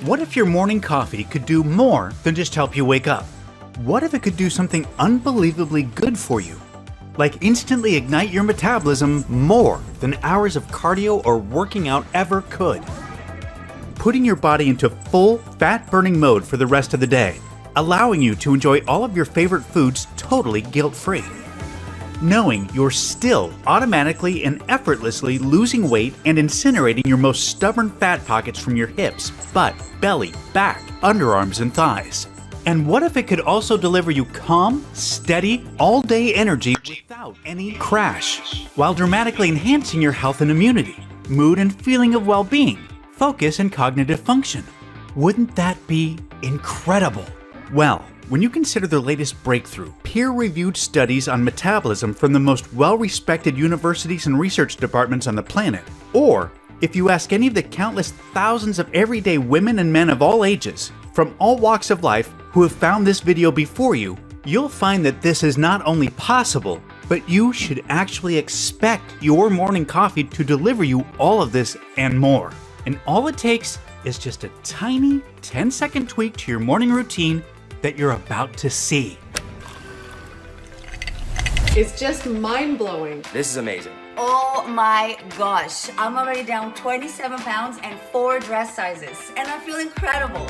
What if your morning coffee could do more than just help you wake up? What if it could do something unbelievably good for you? Like instantly ignite your metabolism more than hours of cardio or working out ever could. Putting your body into full fat-burning mode for the rest of the day, allowing you to enjoy all of your favorite foods totally guilt-free. Knowing you're still automatically and effortlessly losing weight and incinerating your most stubborn fat pockets from your hips, butt, belly, back, underarms, and thighs. And what if it could also deliver you calm, steady, all-day energy without any crash, while dramatically enhancing your health and immunity, mood and feeling of well-being, focus and cognitive function? Wouldn't that be incredible? Well, when you consider the latest breakthrough, peer-reviewed studies on metabolism from the most well-respected universities and research departments on the planet, or if you ask any of the countless thousands of everyday women and men of all ages, from all walks of life, who have found this video before you, you'll find that this is not only possible, but you should actually expect your morning coffee to deliver you all of this and more. And all it takes is just a tiny 10-second tweak to your morning routine that you're about to see. It's just mind-blowing. This is amazing. Oh my gosh, I'm already down 27 pounds and 4 dress sizes, and I feel incredible.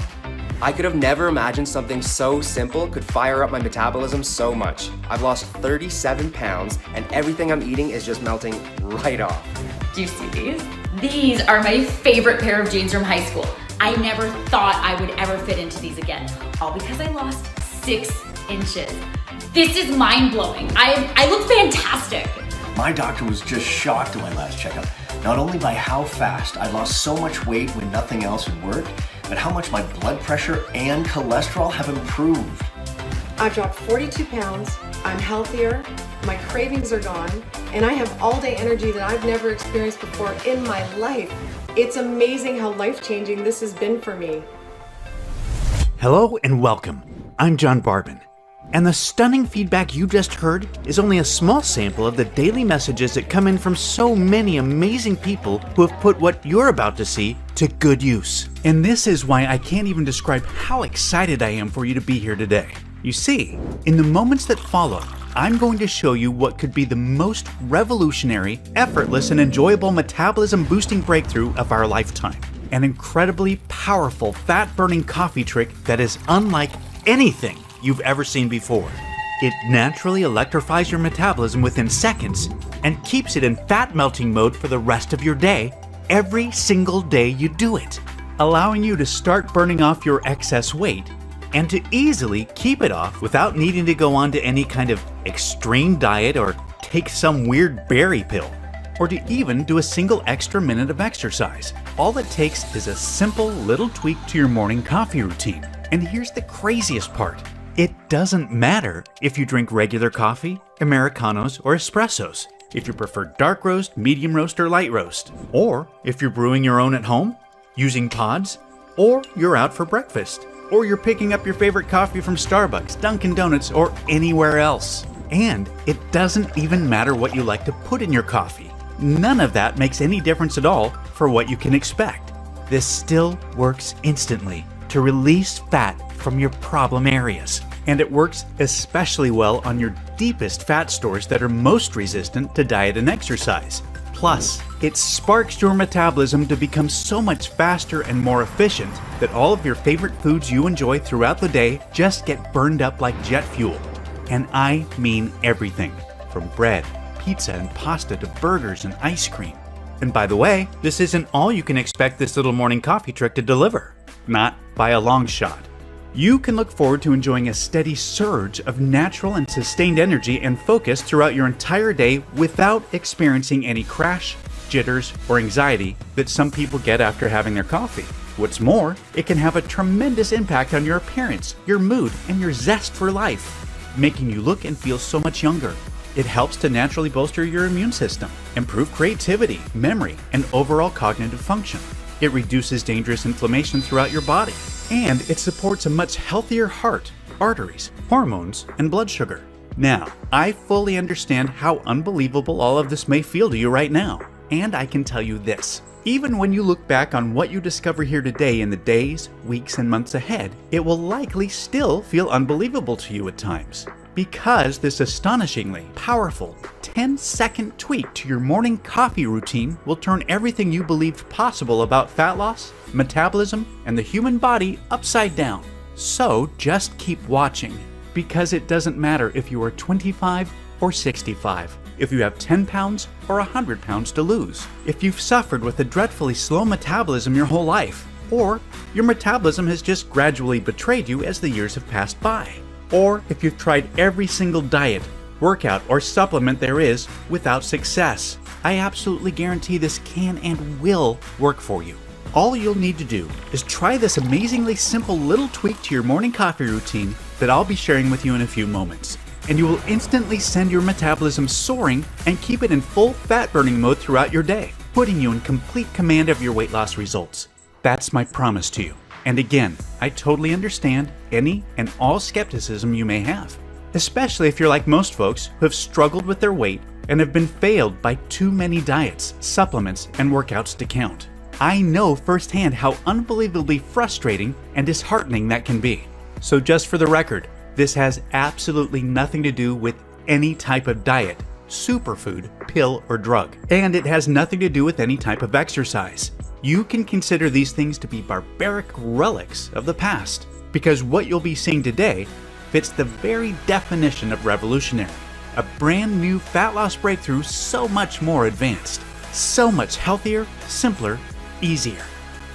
I could have never imagined something so simple could fire up my metabolism so much. I've lost 37 pounds and everything I'm eating is just melting right off. Do you see these? These are my favorite pair of jeans from high school. I never thought I would ever fit into these again, all because I lost 6 inches. This is mind-blowing. I look fantastic. My doctor was just shocked at my last checkup, not only by how fast I lost so much weight when nothing else had worked, but how much my blood pressure and cholesterol have improved. I've dropped 42 pounds, I'm healthier, my cravings are gone, and I have all-day energy that I've never experienced before in my life. It's amazing how life-changing this has been for me. Hello and welcome. I'm John Barbin. And the stunning feedback you just heard is only a small sample of the daily messages that come in from so many amazing people who have put what you're about to see to good use. And this is why I can't even describe how excited I am for you to be here today. You see, in the moments that follow, I'm going to show you what could be the most revolutionary, effortless, and enjoyable metabolism-boosting breakthrough of our lifetime. An incredibly powerful fat-burning coffee trick that is unlike anything you've ever seen before. It naturally electrifies your metabolism within seconds and keeps it in fat-melting mode for the rest of your day, every single day you do it, allowing you to start burning off your excess weight and to easily keep it off without needing to go on to any kind of extreme diet or take some weird berry pill, or to even do a single extra minute of exercise. All it takes is a simple little tweak to your morning coffee routine. And here's the craziest part. It doesn't matter if you drink regular coffee, Americanos, or espressos, if you prefer dark roast, medium roast, or light roast, or if you're brewing your own at home, using pods, or you're out for breakfast, or you're picking up your favorite coffee from Starbucks, Dunkin' Donuts, or anywhere else. And it doesn't even matter what you like to put in your coffee. None of that makes any difference at all for what you can expect. This still works instantly to release fat from your problem areas. And it works especially well on your deepest fat stores that are most resistant to diet and exercise. Plus, it sparks your metabolism to become so much faster and more efficient that all of your favorite foods you enjoy throughout the day just get burned up like jet fuel. And I mean everything, from bread, pizza, and pasta to burgers and ice cream. And by the way, this isn't all you can expect this little morning coffee trick to deliver. Not by a long shot. You can look forward to enjoying a steady surge of natural and sustained energy and focus throughout your entire day without experiencing any crash, jitters, or anxiety that some people get after having their coffee. What's more, it can have a tremendous impact on your appearance, your mood, and your zest for life, making you look and feel so much younger. It helps to naturally bolster your immune system, improve creativity, memory, and overall cognitive function. It reduces dangerous inflammation throughout your body, and it supports a much healthier heart, arteries, hormones, and blood sugar. Now, I fully understand how unbelievable all of this may feel to you right now, and I can tell you this. Even when you look back on what you discover here today in the days, weeks, and months ahead, it will likely still feel unbelievable to you at times. Because this astonishingly powerful 10-second tweak to your morning coffee routine will turn everything you believed possible about fat loss, metabolism, and the human body upside down. So just keep watching, because it doesn't matter if you are 25 or 65, if you have 10 pounds or 100 pounds to lose, if you've suffered with a dreadfully slow metabolism your whole life, or your metabolism has just gradually betrayed you as the years have passed by, or if you've tried every single diet, workout, or supplement there is without success. I absolutely guarantee this can and will work for you. All you'll need to do is try this amazingly simple little tweak to your morning coffee routine that I'll be sharing with you in a few moments, and you will instantly send your metabolism soaring and keep it in full fat burning mode throughout your day, putting you in complete command of your weight loss results. That's my promise to you. And again, I totally understand any and all skepticism you may have, especially if you're like most folks who have struggled with their weight and have been failed by too many diets, supplements, and workouts to count. I know firsthand how unbelievably frustrating and disheartening that can be. So just for the record, this has absolutely nothing to do with any type of diet, superfood, pill, or drug. And it has nothing to do with any type of exercise. You can consider these things to be barbaric relics of the past, because what you'll be seeing today fits the very definition of revolutionary. A brand new fat loss breakthrough so much more advanced, so much healthier, simpler, easier,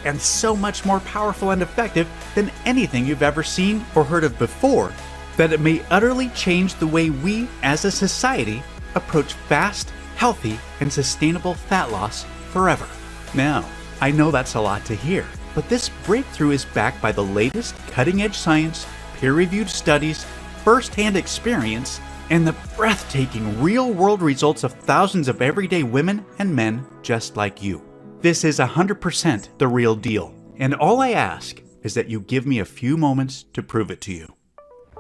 and so much more powerful and effective than anything you've ever seen or heard of before, that it may utterly change the way we as a society approach fast, healthy, and sustainable fat loss forever. Now, I know that's a lot to hear, but this breakthrough is backed by the latest cutting-edge science, peer-reviewed studies, first-hand experience, and the breathtaking real-world results of thousands of everyday women and men just like you. This is 100% the real deal, and all I ask is that you give me a few moments to prove it to you.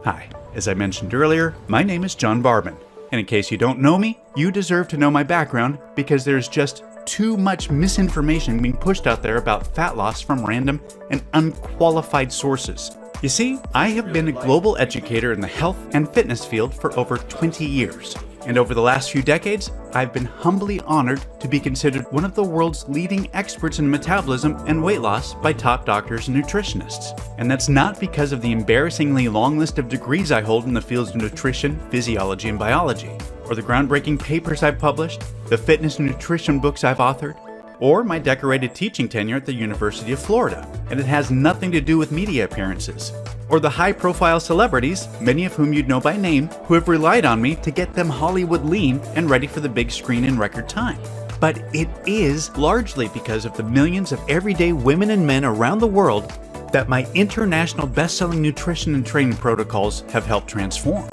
Hi, as I mentioned earlier, my name is John Barbin, and in case you don't know me, you deserve to know my background because there's just too much misinformation being pushed out there about fat loss from random and unqualified sources. You see, I have been a global educator in the health and fitness field for over 20 years. And over the last few decades, I've been humbly honored to be considered one of the world's leading experts in metabolism and weight loss by top doctors and nutritionists. And that's not because of the embarrassingly long list of degrees I hold in the fields of nutrition, physiology, and biology, or the groundbreaking papers I've published, the fitness and nutrition books I've authored, or my decorated teaching tenure at the University of Florida. And it has nothing to do with media appearances, or the high-profile celebrities, many of whom you'd know by name, who have relied on me to get them Hollywood lean and ready for the big screen in record time. But it is largely because of the millions of everyday women and men around the world that my international best-selling nutrition and training protocols have helped transform,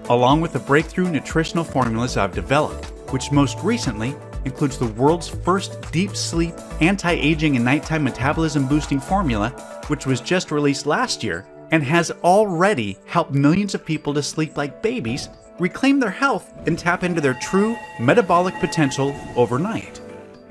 along with the breakthrough nutritional formulas I've developed, which most recently includes the world's first deep sleep, anti-aging, and nighttime metabolism boosting formula, which was just released last year and has already helped millions of people to sleep like babies, reclaim their health, and tap into their true metabolic potential overnight.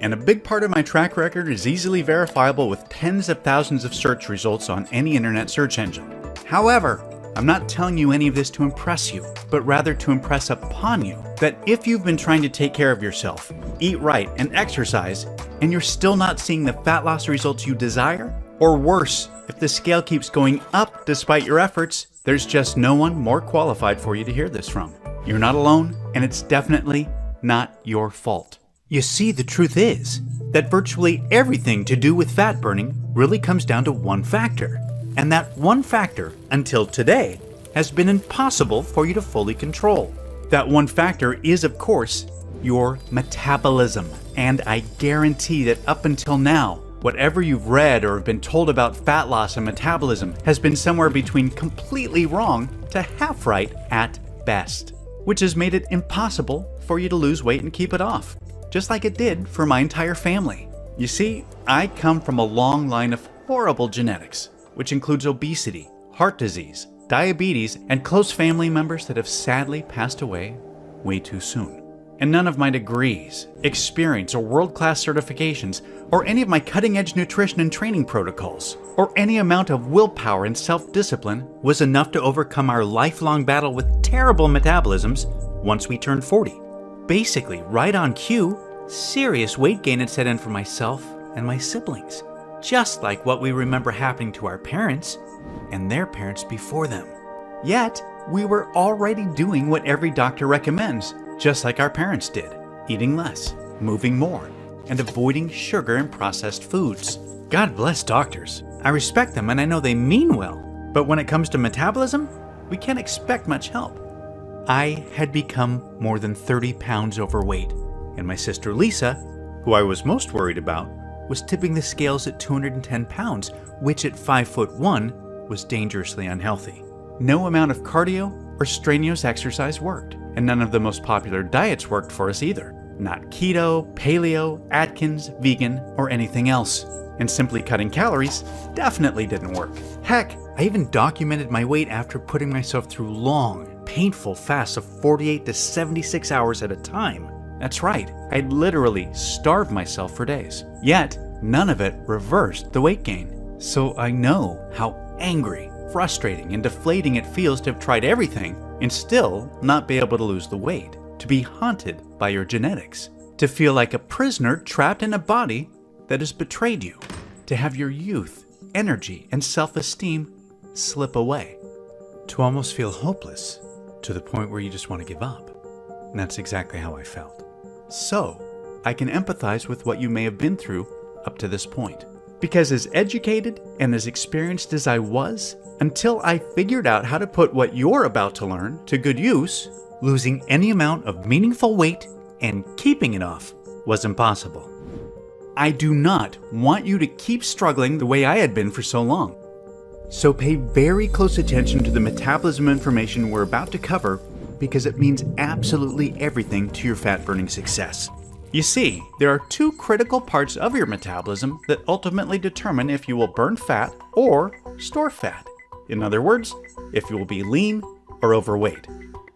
And a big part of my track record is easily verifiable with tens of thousands of search results on any internet search engine. However, I'm not telling you any of this to impress you, but rather to impress upon you that if you've been trying to take care of yourself, eat right, and exercise, and you're still not seeing the fat loss results you desire, or worse, if the scale keeps going up despite your efforts, there's just no one more qualified for you to hear this from. You're not alone, and it's definitely not your fault. You see, the truth is that virtually everything to do with fat burning really comes down to one factor. And that one factor, until today, has been impossible for you to fully control. That one factor is, of course, your metabolism. And I guarantee that up until now, whatever you've read or have been told about fat loss and metabolism has been somewhere between completely wrong to half right at best, which has made it impossible for you to lose weight and keep it off, just like it did for my entire family. You see, I come from a long line of horrible genetics, which includes obesity, heart disease, diabetes, and close family members that have sadly passed away way too soon. And none of my degrees, experience, or world-class certifications, or any of my cutting-edge nutrition and training protocols, or any amount of willpower and self-discipline was enough to overcome our lifelong battle with terrible metabolisms once we turned 40. Basically, right on cue, serious weight gain had set in for myself and my siblings, just like what we remember happening to our parents and their parents before them. Yet, we were already doing what every doctor recommends, just like our parents did, eating less, moving more, and avoiding sugar and processed foods. God bless doctors. I respect them and I know they mean well, but when it comes to metabolism, we can't expect much help. I had become more than 30 pounds overweight, and my sister Lisa, who I was most worried about, was tipping the scales at 210 pounds, which at 5'1" was dangerously unhealthy. No amount of cardio or strenuous exercise worked, and none of the most popular diets worked for us either. Not keto, paleo, Atkins, vegan, or anything else. And simply cutting calories definitely didn't work. Heck, I even documented my weight after putting myself through long, painful fasts of 48 to 76 hours at a time. That's right, I'd literally starved myself for days. Yet, none of it reversed the weight gain. So I know how angry, frustrating, and deflating it feels to have tried everything and still not be able to lose the weight. To be haunted by your genetics. To feel like a prisoner trapped in a body that has betrayed you. To have your youth, energy, and self-esteem slip away. To almost feel hopeless, to the point where you just want to give up. And that's exactly how I felt. So, I can empathize with what you may have been through up to this point. Because as educated and as experienced as I was, until I figured out how to put what you're about to learn to good use, losing any amount of meaningful weight and keeping it off was impossible. I do not want you to keep struggling the way I had been for so long. So pay very close attention to the metabolism information we're about to cover because it means absolutely everything to your fat-burning success. You see, there are two critical parts of your metabolism that ultimately determine if you will burn fat or store fat. In other words, if you will be lean or overweight.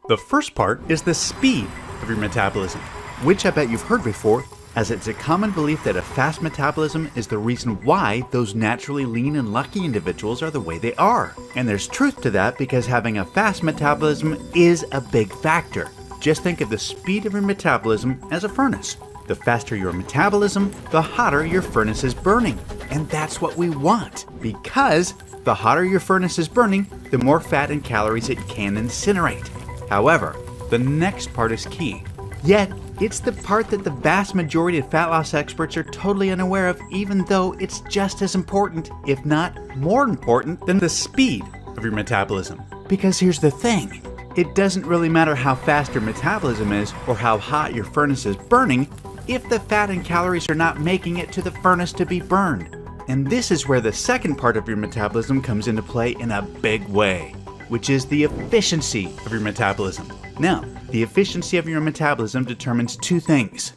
The first part is the speed of your metabolism, which I bet you've heard before, as it's a common belief that a fast metabolism is the reason why those naturally lean and lucky individuals are the way they are. And there's truth to that because having a fast metabolism is a big factor. Just think of the speed of your metabolism as a furnace. The faster your metabolism, the hotter your furnace is burning. And that's what we want, because the hotter your furnace is burning, the more fat and calories it can incinerate. However, the next part is key. Yet, it's the part that the vast majority of fat loss experts are totally unaware of, even though it's just as important, if not more important, than the speed of your metabolism. Because here's the thing, it doesn't really matter how fast your metabolism is or how hot your furnace is burning if the fat and calories are not making it to the furnace to be burned. And this is where the second part of your metabolism comes into play in a big way, which is the efficiency of your metabolism. Now, the efficiency of your metabolism determines two things.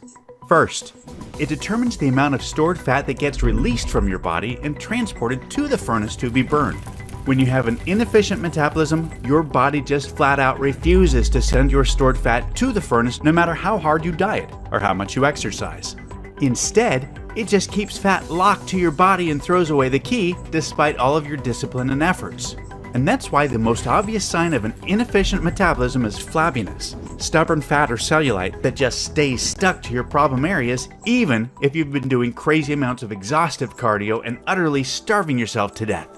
First, it determines the amount of stored fat that gets released from your body and transported to the furnace to be burned. When you have an inefficient metabolism, your body just flat out refuses to send your stored fat to the furnace no matter how hard you diet or how much you exercise. Instead, it just keeps fat locked to your body and throws away the key despite all of your discipline and efforts. And that's why the most obvious sign of an inefficient metabolism is flabbiness, stubborn fat or cellulite that just stays stuck to your problem areas even if you've been doing crazy amounts of exhaustive cardio and utterly starving yourself to death.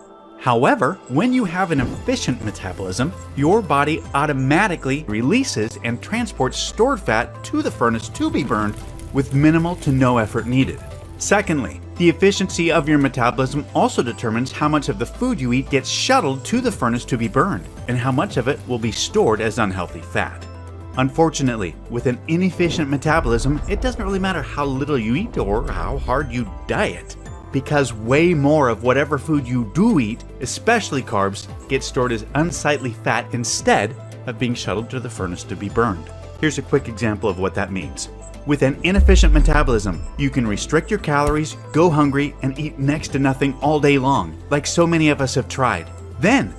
However, when you have an efficient metabolism, your body automatically releases and transports stored fat to the furnace to be burned with minimal to no effort needed. Secondly, the efficiency of your metabolism also determines how much of the food you eat gets shuttled to the furnace to be burned, and how much of it will be stored as unhealthy fat. Unfortunately, with an inefficient metabolism, it doesn't really matter how little you eat or how hard you diet, because way more of whatever food you do eat, especially carbs, gets stored as unsightly fat instead of being shuttled to the furnace to be burned. Here's a quick example of what that means. With an inefficient metabolism, you can restrict your calories, go hungry, and eat next to nothing all day long, like so many of us have tried. Then,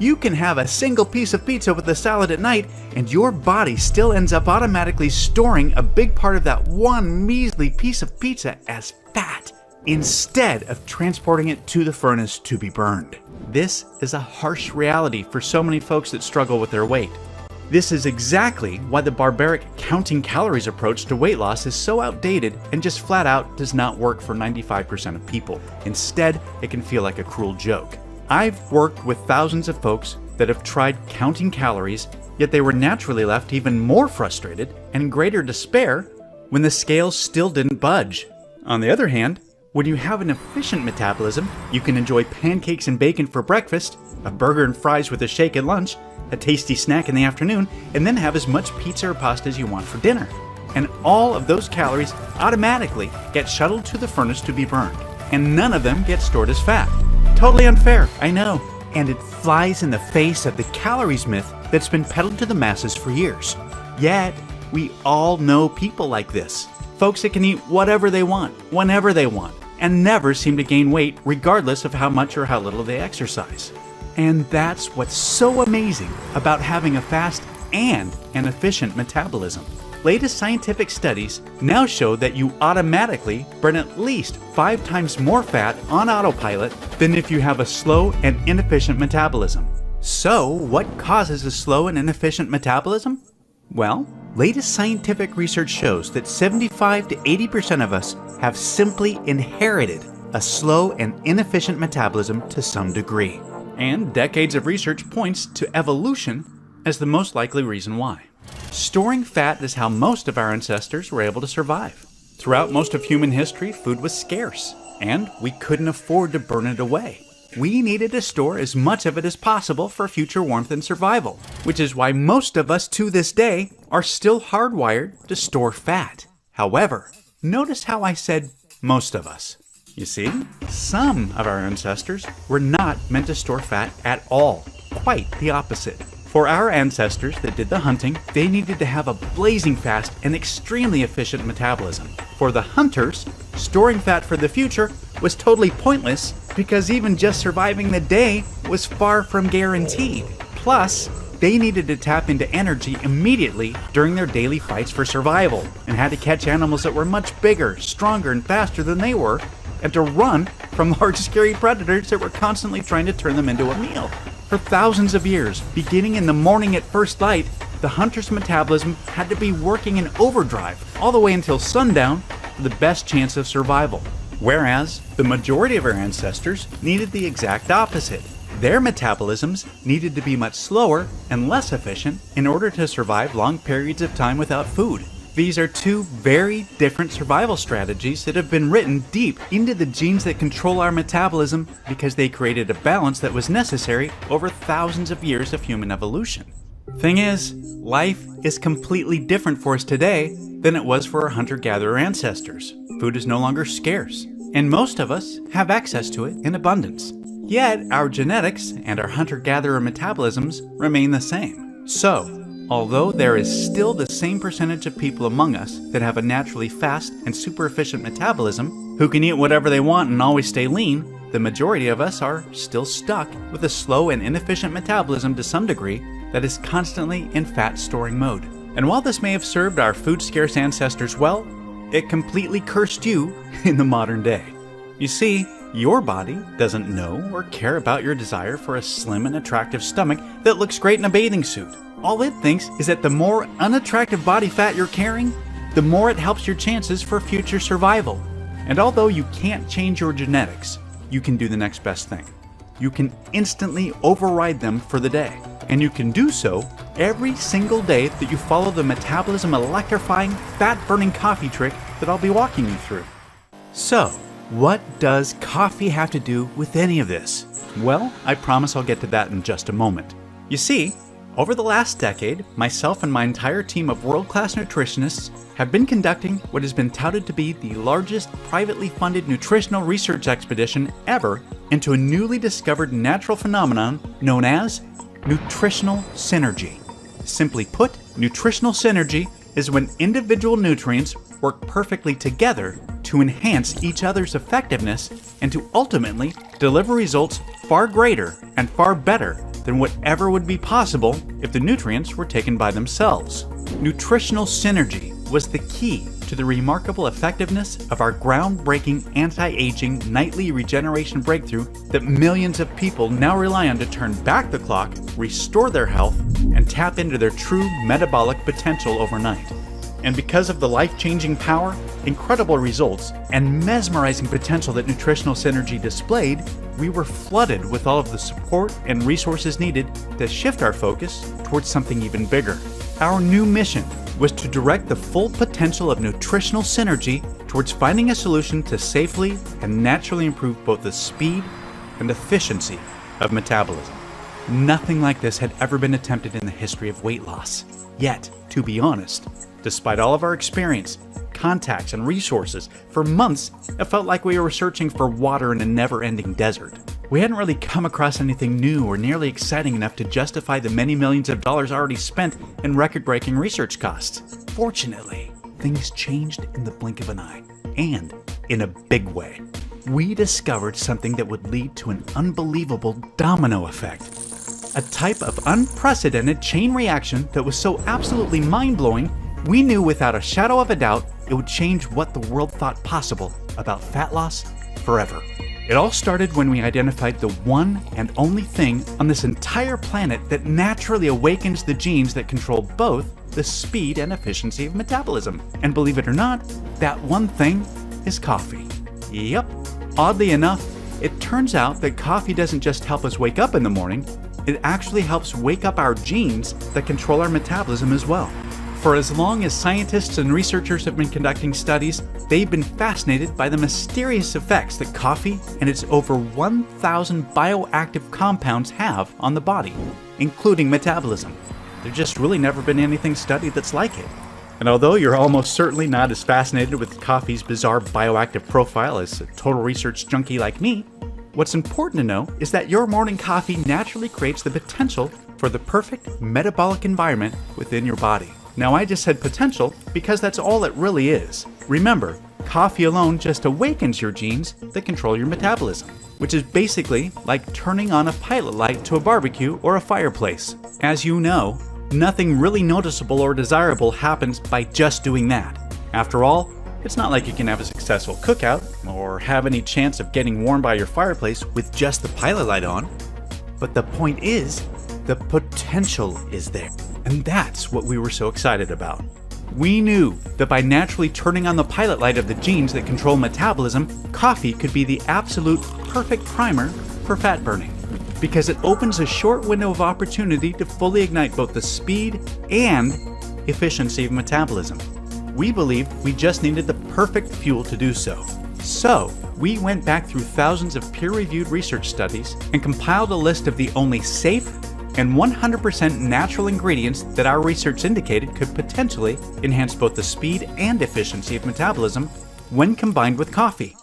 You can have a single piece of pizza with a salad at night, and your body still ends up automatically storing a big part of that one measly piece of pizza as fat, instead of transporting it to the furnace to be burned. This is a harsh reality for so many folks that struggle with their weight. This is exactly why the barbaric counting calories approach to weight loss is so outdated and just flat out does not work for 95% of people. Instead, it can feel like a cruel joke. I've worked with thousands of folks that have tried counting calories, yet they were naturally left even more frustrated and in greater despair when the scales still didn't budge. On the other hand, when you have an efficient metabolism, you can enjoy pancakes and bacon for breakfast, a burger and fries with a shake at lunch, a tasty snack in the afternoon, and then have as much pizza or pasta as you want for dinner. And all of those calories automatically get shuttled to the furnace to be burned, and none of them get stored as fat. Totally unfair, I know. And it flies in the face of the calories myth that's been peddled to the masses for years. Yet, we all know people like this. Folks that can eat whatever they want, whenever they want, and never seem to gain weight regardless of how much or how little they exercise. And that's what's so amazing about having a fast and an efficient metabolism. Latest scientific studies now show that you automatically burn at least 5 times more fat on autopilot than if you have a slow and inefficient metabolism. So, what causes a slow and inefficient metabolism? Well, latest scientific research shows that 75 to 80% of us have simply inherited a slow and inefficient metabolism to some degree. And decades of research points to evolution as the most likely reason why. Storing fat is how most of our ancestors were able to survive. Throughout most of human history, food was scarce, and we couldn't afford to burn it away. We needed to store as much of it as possible for future warmth and survival, which is why most of us to this day are still hardwired to store fat. However, notice how I said most of us. You see, some of our ancestors were not meant to store fat at all. Quite the opposite. For our ancestors that did the hunting, they needed to have a blazing fast and extremely efficient metabolism. For the hunters, storing fat for the future was totally pointless because even just surviving the day was far from guaranteed. Plus, they needed to tap into energy immediately during their daily fights for survival and had to catch animals that were much bigger, stronger, and faster than they were, and to run from large scary predators that were constantly trying to turn them into a meal. For thousands of years, beginning in the morning at first light, the hunter's metabolism had to be working in overdrive all the way until sundown for the best chance of survival. Whereas, the majority of our ancestors needed the exact opposite. Their metabolisms needed to be much slower and less efficient in order to survive long periods of time without food. These are two very different survival strategies that have been written deep into the genes that control our metabolism because they created a balance that was necessary over thousands of years of human evolution. Thing is, life is completely different for us today than it was for our hunter-gatherer ancestors. Food is no longer scarce, and most of us have access to it in abundance. Yet, our genetics and our hunter-gatherer metabolisms remain the same. So, although there is still the same percentage of people among us that have a naturally fast and super efficient metabolism, who can eat whatever they want and always stay lean, the majority of us are still stuck with a slow and inefficient metabolism to some degree that is constantly in fat storing mode. And while this may have served our food scarce ancestors well, it completely cursed you in the modern day. You see, your body doesn't know or care about your desire for a slim and attractive stomach that looks great in a bathing suit. All it thinks is that the more unattractive body fat you're carrying, the more it helps your chances for future survival. And although you can't change your genetics, you can do the next best thing. You can instantly override them for the day. And you can do so every single day that you follow the metabolism electrifying, fat-burning coffee trick that I'll be walking you through. So, what does coffee have to do with any of this? Well, I promise I'll get to that in just a moment. You see, over the last decade, myself and my entire team of world-class nutritionists have been conducting what has been touted to be the largest privately funded nutritional research expedition ever into a newly discovered natural phenomenon known as nutritional synergy. Simply put, nutritional synergy is when individual nutrients work perfectly together to enhance each other's effectiveness and to ultimately deliver results far greater and far better than whatever would be possible if the nutrients were taken by themselves. Nutritional synergy was the key to the remarkable effectiveness of our groundbreaking anti-aging nightly regeneration breakthrough that millions of people now rely on to turn back the clock, restore their health, and tap into their true metabolic potential overnight. And because of the life-changing power, incredible results, and mesmerizing potential that nutritional synergy displayed, we were flooded with all of the support and resources needed to shift our focus towards something even bigger. Our new mission was to direct the full potential of nutritional synergy towards finding a solution to safely and naturally improve both the speed and efficiency of metabolism. Nothing like this had ever been attempted in the history of weight loss. Yet, to be honest, despite all of our experience, contacts, and resources, for months it felt like we were searching for water in a never-ending desert. We hadn't really come across anything new or nearly exciting enough to justify the many millions of dollars already spent in record-breaking research costs. Fortunately, things changed in the blink of an eye, and in a big way. We discovered something that would lead to an unbelievable domino effect. A type of unprecedented chain reaction that was so absolutely mind-blowing, we knew without a shadow of a doubt it would change what the world thought possible about fat loss forever. It all started when we identified the one and only thing on this entire planet that naturally awakens the genes that control both the speed and efficiency of metabolism. And believe it or not, that one thing is coffee. Yep. Oddly enough, it turns out that coffee doesn't just help us wake up in the morning, it actually helps wake up our genes that control our metabolism as well. For as long as scientists and researchers have been conducting studies, they've been fascinated by the mysterious effects that coffee and its over 1,000 bioactive compounds have on the body, including metabolism. There's just really never been anything studied that's like it. And although you're almost certainly not as fascinated with coffee's bizarre bioactive profile as a total research junkie like me, what's important to know is that your morning coffee naturally creates the potential for the perfect metabolic environment within your body. Now, I just said potential because that's all it really is. Remember, coffee alone just awakens your genes that control your metabolism, which is basically like turning on a pilot light to a barbecue or a fireplace. As you know, nothing really noticeable or desirable happens by just doing that. After all, it's not like you can have a successful cookout or have any chance of getting warm by your fireplace with just the pilot light on. But the point is, the potential is there. And that's what we were so excited about. We knew that by naturally turning on the pilot light of the genes that control metabolism, coffee could be the absolute perfect primer for fat burning, because it opens a short window of opportunity to fully ignite both the speed and efficiency of metabolism. We believed we just needed the perfect fuel to do so. So, we went back through thousands of peer-reviewed research studies and compiled a list of the only safe and 100% natural ingredients that our research indicated could potentially enhance both the speed and efficiency of metabolism when combined with coffee.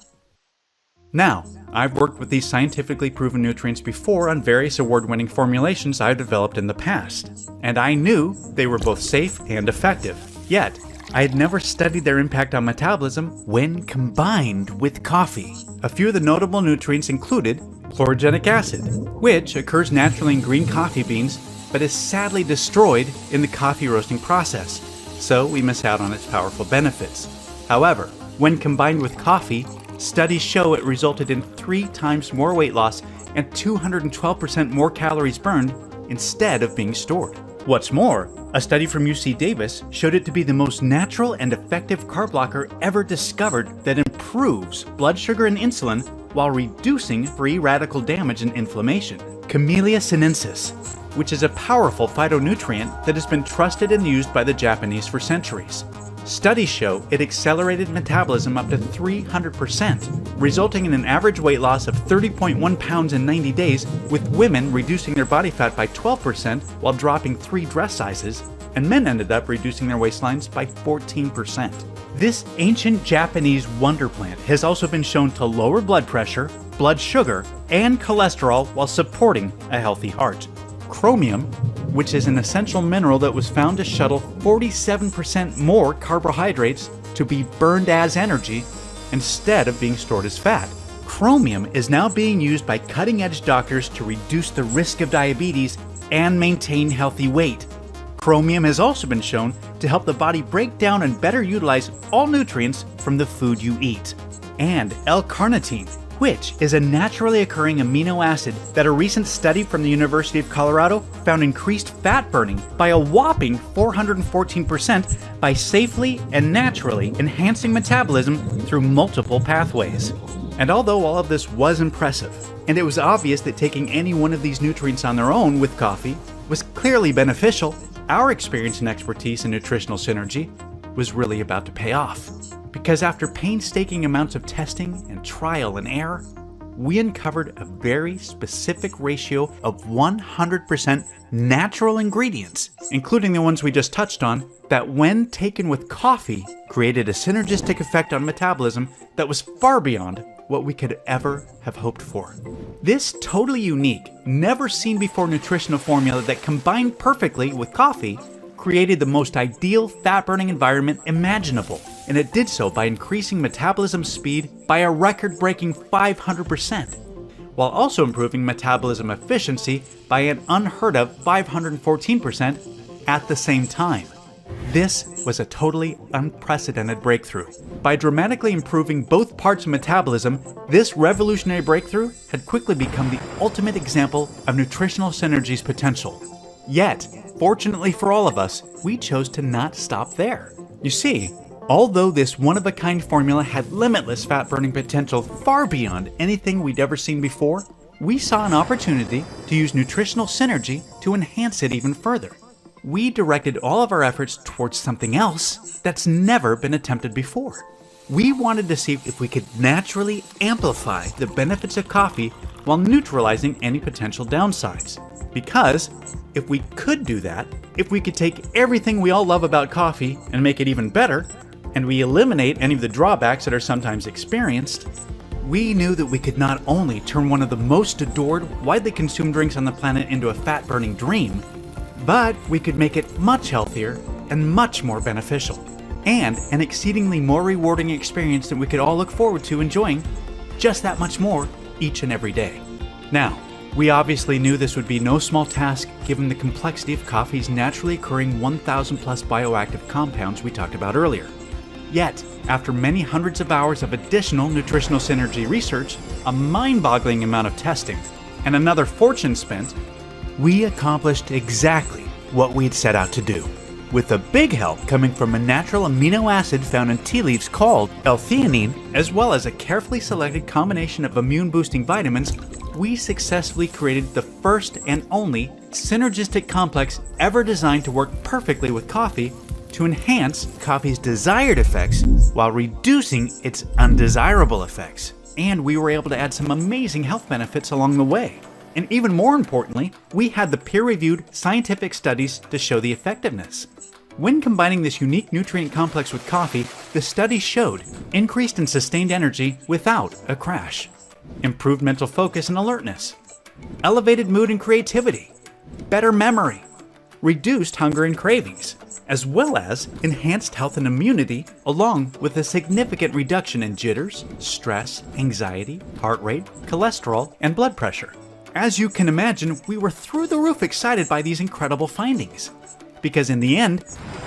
Now, I've worked with these scientifically proven nutrients before on various award-winning formulations I've developed in the past, and I knew they were both safe and effective. Yet, I had never studied their impact on metabolism when combined with coffee. A few of the notable nutrients included chlorogenic acid, which occurs naturally in green coffee beans but is sadly destroyed in the coffee roasting process, so we miss out on its powerful benefits. However, when combined with coffee, studies show it resulted in 3 times more weight loss and 212% more calories burned instead of being stored. What's more, a study from UC Davis showed it to be the most natural and effective carb blocker ever discovered that improves blood sugar and insulin while reducing free radical damage and inflammation. Camellia sinensis, which is a powerful phytonutrient that has been trusted and used by the Japanese for centuries. Studies show it accelerated metabolism up to 300%, resulting in an average weight loss of 30.1 pounds in 90 days, with women reducing their body fat by 12% while dropping 3 dress sizes, and men ended up reducing their waistlines by 14%. This ancient Japanese wonder plant has also been shown to lower blood pressure, blood sugar, and cholesterol while supporting a healthy heart. Chromium, which is an essential mineral that was found to shuttle 47% more carbohydrates to be burned as energy instead of being stored as fat. Chromium is now being used by cutting-edge doctors to reduce the risk of diabetes and maintain healthy weight. Chromium has also been shown to help the body break down and better utilize all nutrients from the food you eat. And L-carnitine, which is a naturally occurring amino acid that a recent study from the University of Colorado found increased fat burning by a whopping 414% by safely and naturally enhancing metabolism through multiple pathways. And although all of this was impressive, and it was obvious that taking any one of these nutrients on their own with coffee was clearly beneficial, our experience and expertise in nutritional synergy was really about to pay off. Because after painstaking amounts of testing and trial and error, we uncovered a very specific ratio of 100% natural ingredients, including the ones we just touched on, that when taken with coffee created a synergistic effect on metabolism that was far beyond what we could ever have hoped for. This totally unique, never seen before nutritional formula that combined perfectly with coffee created the most ideal fat-burning environment imaginable, and it did so by increasing metabolism speed by a record-breaking 500%, while also improving metabolism efficiency by an unheard of 514% at the same time. This was a totally unprecedented breakthrough. By dramatically improving both parts of metabolism, this revolutionary breakthrough had quickly become the ultimate example of nutritional synergy's potential. Yet, fortunately for all of us, we chose to not stop there. You see, although this one-of-a-kind formula had limitless fat-burning potential far beyond anything we'd ever seen before, we saw an opportunity to use nutritional synergy to enhance it even further. We directed all of our efforts towards something else that's never been attempted before. We wanted to see if we could naturally amplify the benefits of coffee while neutralizing any potential downsides. Because if we could do that, if we could take everything we all love about coffee and make it even better, and we eliminate any of the drawbacks that are sometimes experienced, we knew that we could not only turn one of the most adored, widely consumed drinks on the planet into a fat-burning dream, but we could make it much healthier and much more beneficial, and an exceedingly more rewarding experience that we could all look forward to enjoying just that much more each and every day. Now, we obviously knew this would be no small task given the complexity of coffee's naturally occurring 1,000 plus bioactive compounds we talked about earlier. Yet, after many hundreds of hours of additional nutritional synergy research, a mind-boggling amount of testing, and another fortune spent, we accomplished exactly what we'd set out to do. With a big help coming from a natural amino acid found in tea leaves called L-theanine, as well as a carefully selected combination of immune-boosting vitamins, we successfully created the first and only synergistic complex ever designed to work perfectly with coffee to enhance coffee's desired effects while reducing its undesirable effects. And we were able to add some amazing health benefits along the way. And even more importantly, we had the peer-reviewed scientific studies to show the effectiveness. When combining this unique nutrient complex with coffee, the studies showed increased and sustained energy without a crash, improved mental focus and alertness, elevated mood and creativity, better memory, reduced hunger and cravings, as well as enhanced health and immunity, along with a significant reduction in jitters, stress, anxiety, heart rate, cholesterol, and blood pressure. As you can imagine, we were through the roof excited by these incredible findings. Because in the end,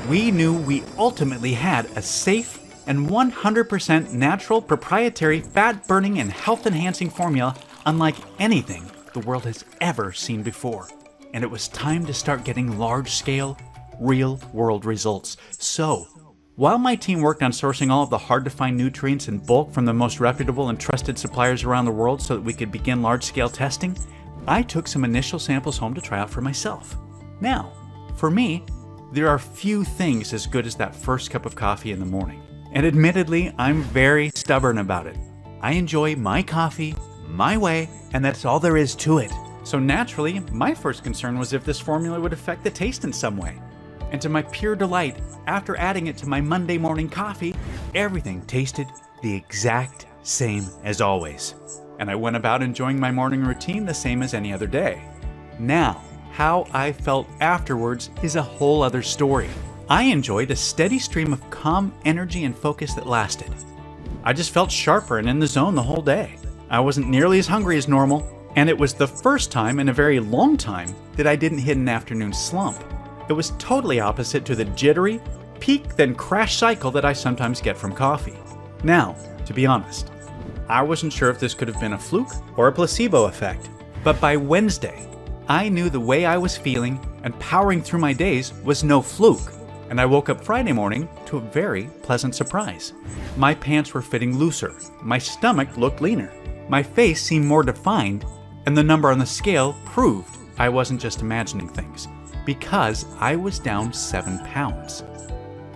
we knew we ultimately had a safe and 100% natural proprietary fat-burning and health-enhancing formula unlike anything the world has ever seen before. And it was time to start getting large-scale, real-world results. So, while my team worked on sourcing all of the hard-to-find nutrients in bulk from the most reputable and trusted suppliers around the world so that we could begin large-scale testing, I took some initial samples home to try out for myself. Now, for me, there are few things as good as that first cup of coffee in the morning. And admittedly, I'm very stubborn about it. I enjoy my coffee, my way, and that's all there is to it. So naturally, my first concern was if this formula would affect the taste in some way. And to my pure delight, after adding it to my Monday morning coffee, everything tasted the exact same as always. And I went about enjoying my morning routine the same as any other day. Now, how I felt afterwards is a whole other story. I enjoyed a steady stream of calm energy and focus that lasted. I just felt sharper and in the zone the whole day. I wasn't nearly as hungry as normal, and it was the first time in a very long time that I didn't hit an afternoon slump. It was totally opposite to the jittery, peak then crash cycle that I sometimes get from coffee. Now, to be honest, I wasn't sure if this could have been a fluke or a placebo effect, but by Wednesday, I knew the way I was feeling and powering through my days was no fluke, and I woke up Friday morning to a very pleasant surprise. My pants were fitting looser, my stomach looked leaner, my face seemed more defined, and the number on the scale proved I wasn't just imagining things, because I was down 7 pounds.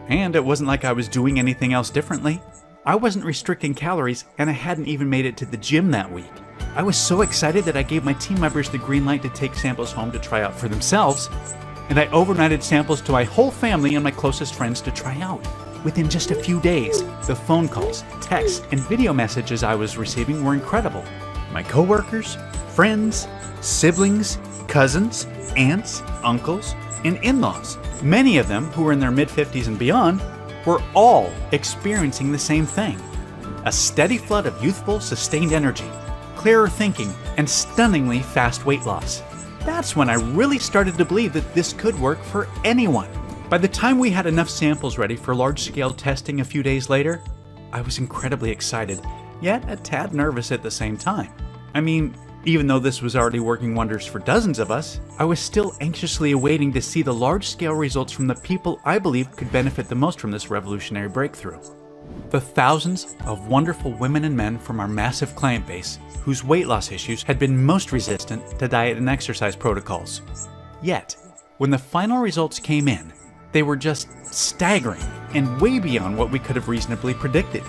And it wasn't like I was doing anything else differently. I wasn't restricting calories, and I hadn't even made it to the gym that week. I was so excited that I gave my team members the green light to take samples home to try out for themselves, and I overnighted samples to my whole family and my closest friends to try out. Within just a few days, the phone calls, texts, and video messages I was receiving were incredible. My coworkers, friends, siblings, cousins, aunts, uncles, and in-laws, many of them who were in their mid-50s and beyond, were all experiencing the same thing. A steady flood of youthful, sustained energy, clearer thinking, and stunningly fast weight loss. That's when I really started to believe that this could work for anyone. By the time we had enough samples ready for large-scale testing a few days later, I was incredibly excited, yet a tad nervous at the same time. I mean, even though this was already working wonders for dozens of us, I was still anxiously awaiting to see the large-scale results from the people I believed could benefit the most from this revolutionary breakthrough. The thousands of wonderful women and men from our massive client base whose weight loss issues had been most resistant to diet and exercise protocols. Yet, when the final results came in, they were just staggering and way beyond what we could have reasonably predicted.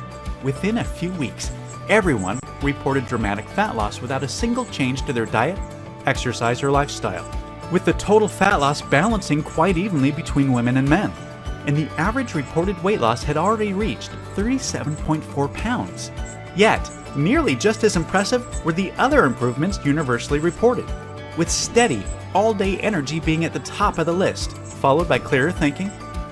Within a few weeks, everyone reported dramatic fat loss without a single change to their diet, exercise, or lifestyle, with the total fat loss balancing quite evenly between women and men. And the average reported weight loss had already reached 37.4 pounds. Yet, nearly just as impressive were the other improvements universally reported, with steady, all-day energy being at the top of the list, followed by clearer thinking,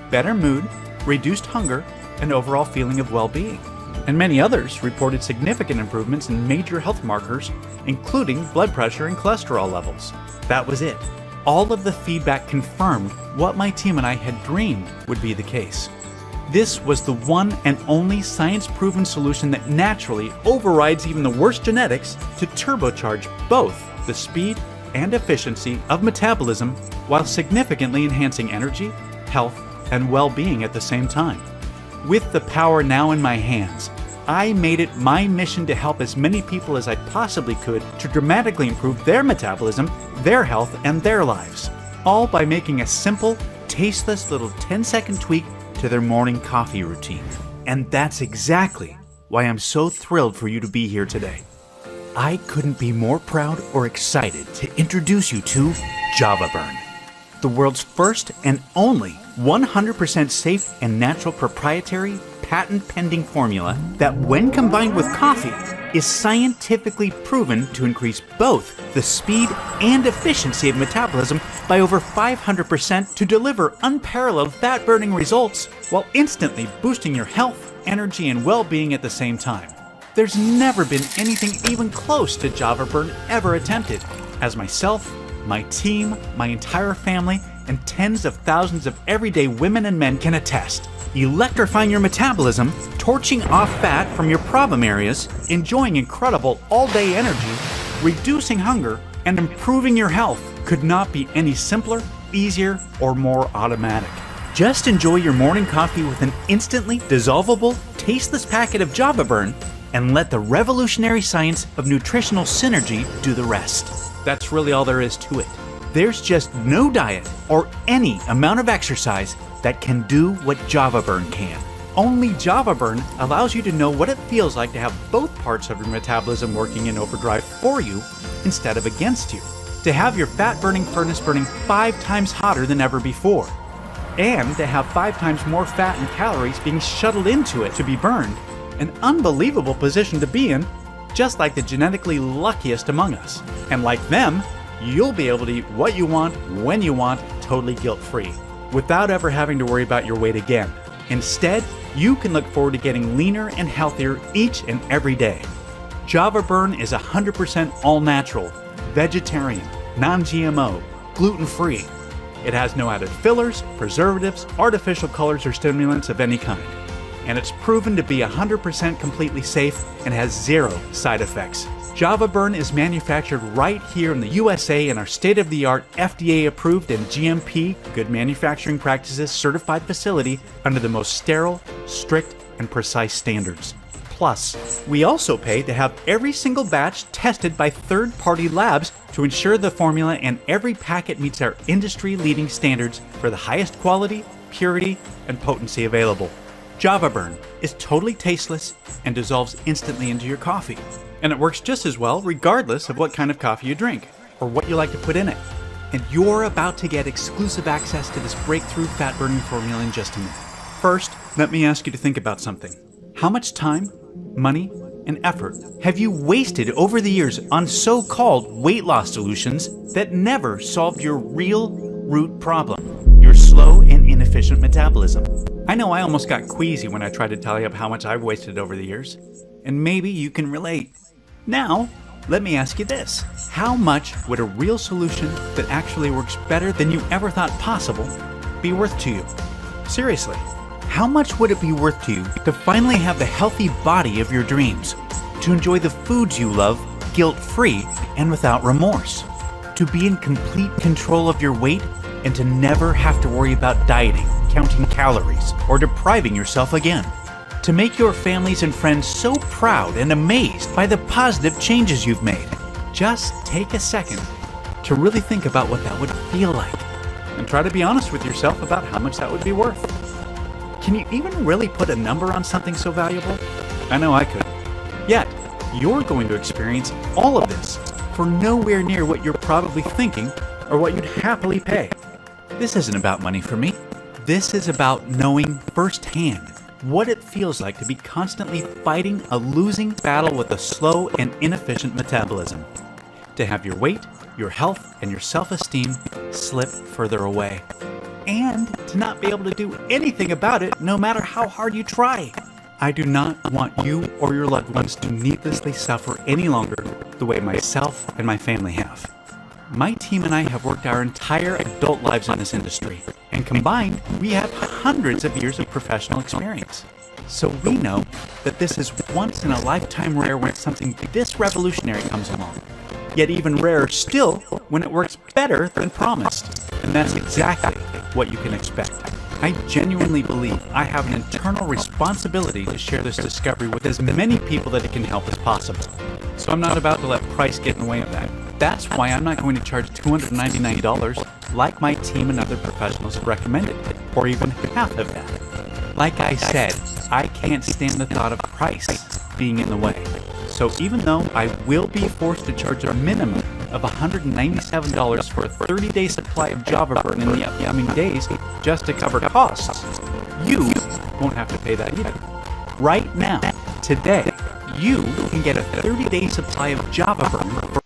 better mood, reduced hunger, and overall feeling of well-being. And many others reported significant improvements in major health markers, including blood pressure and cholesterol levels. That was it. All of the feedback confirmed what my team and I had dreamed would be the case. This was the one and only science-proven solution that naturally overrides even the worst genetics to turbocharge both the speed and efficiency of metabolism while significantly enhancing energy, health, and well-being at the same time. With the power now in my hands, I made it my mission to help as many people as I possibly could to dramatically improve their metabolism, their health, and their lives, all by making a simple, tasteless little 10-second tweak to their morning coffee routine. And that's exactly why I'm so thrilled for you to be here today. I couldn't be more proud or excited to introduce you to JavaBurn, the world's first and only 100% safe and natural proprietary patent-pending formula that, when combined with coffee, is scientifically proven to increase both the speed and efficiency of metabolism by over 500% to deliver unparalleled fat-burning results while instantly boosting your health, energy, and well-being at the same time. There's never been anything even close to JavaBurn ever attempted, as myself, my team, my entire family, and tens of thousands of everyday women and men can attest. Electrifying your metabolism, torching off fat from your problem areas, enjoying incredible all-day energy, reducing hunger, and improving your health could not be any simpler, easier, or more automatic. Just enjoy your morning coffee with an instantly dissolvable, tasteless packet of JavaBurn and let the revolutionary science of nutritional synergy do the rest. That's really all there is to it. There's just no diet or any amount of exercise that can do what JavaBurn can. Only JavaBurn allows you to know what it feels like to have both parts of your metabolism working in overdrive for you instead of against you. To have your fat-burning furnace burning 5 times hotter than ever before. And to have 5 times more fat and calories being shuttled into it to be burned. An unbelievable position to be in, just like the genetically luckiest among us. And like them, you'll be able to eat what you want, when you want, totally guilt-free, without ever having to worry about your weight again. Instead, you can look forward to getting leaner and healthier each and every day. Java Burn is 100% all-natural, vegetarian, non-GMO, gluten-free. It has no added fillers, preservatives, artificial colors, or stimulants of any kind. And it's proven to be 100% completely safe and has 0 side effects. Java Burn is manufactured right here in the USA in our state-of-the-art FDA-approved and GMP, Good Manufacturing Practices certified facility under the most sterile, strict, and precise standards. Plus, we also pay to have every single batch tested by third-party labs to ensure the formula and every packet meets our industry-leading standards for the highest quality, purity, and potency available. Java Burn is totally tasteless and dissolves instantly into your coffee. And it works just as well regardless of what kind of coffee you drink or what you like to put in it. And you're about to get exclusive access to this breakthrough fat-burning formula in just a minute. First, let me ask you to think about something. How much time, money, and effort have you wasted over the years on so-called weight loss solutions that never solved your real root problem, your slow and inefficient metabolism? I know I almost got queasy when I tried to tally up how much I've wasted over the years, and maybe you can relate. Now, let me ask you this. How much would a real solution that actually works better than you ever thought possible be worth to you? Seriously, how much would it be worth to you to finally have the healthy body of your dreams? To enjoy the foods you love guilt-free and without remorse? To be in complete control of your weight and to never have to worry about dieting, counting calories, or depriving yourself again? To make your families and friends so proud and amazed by the positive changes you've made? Just take a second to really think about what that would feel like and try to be honest with yourself about how much that would be worth. Can you even really put a number on something so valuable? I know I could. Yet, you're going to experience all of this for nowhere near what you're probably thinking or what you'd happily pay. This isn't about money for me. This is about knowing firsthand what it feels like to be constantly fighting a losing battle with a slow and inefficient metabolism. To have your weight, your health, and your self-esteem slip further away. And to not be able to do anything about it no matter how hard you try. I do not want you or your loved ones to needlessly suffer any longer the way myself and my family have. My team and I have worked our entire adult lives in this industry, and combined, we have hundreds of years of professional experience. So we know that this is once in a lifetime rare when something this revolutionary comes along. Yet even rarer still when it works better than promised. And that's exactly what you can expect. I genuinely believe I have an internal responsibility to share this discovery with as many people that it can help as possible. So I'm not about to let price get in the way of that. That's why I'm not going to charge $299 like my team and other professionals have recommended, or even half of that. Like I said, I can't stand the thought of price being in the way. So even though I will be forced to charge a minimum of $197 for a 30-day supply of Java Burn in the upcoming days just to cover costs, you won't have to pay that either. Right now, today, you can get a 30-day supply of Java Burn for